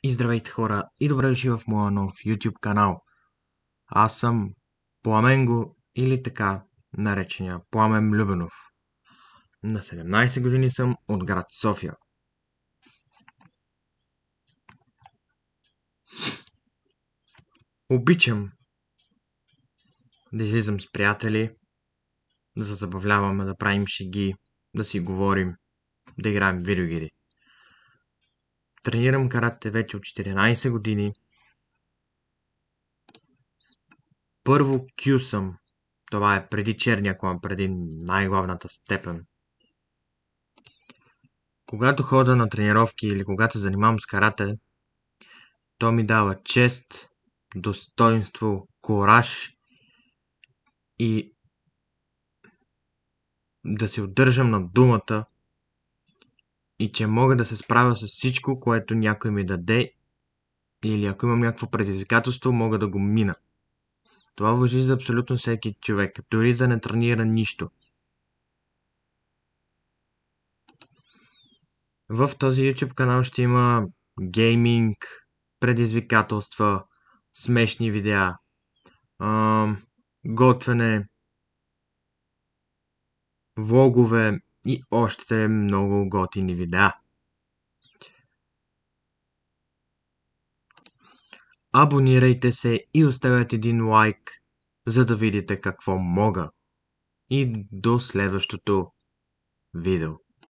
И здравейте хора и добре дошли в моя нов YouTube канал. Аз съм Пламенго или така наречения Пламен Любенов. На 17 години съм от град София. Обичам да излизам с приятели, да се забавляваме, да правим шеги, да си говорим, да играем видеоигри. Тренирам карате вече от 14 години. Първо Q съм. Това е преди черния клан, преди най-главната степен. Когато хода на тренировки или когато се занимавам с карате, то ми дава чест, достоинство, кураж и да се удържам на думата и че мога да се справя с всичко, което някой ми даде или ако имам някакво предизвикателство, мога да го мина. Това важи за абсолютно всеки човек, дори да не тренира нищо. В този YouTube канал ще има гейминг, предизвикателства, смешни видеа, готвене, влогове и още много готини видеа. Абонирайте се и оставете един лайк, за да видите какво мога. И до следващото видео.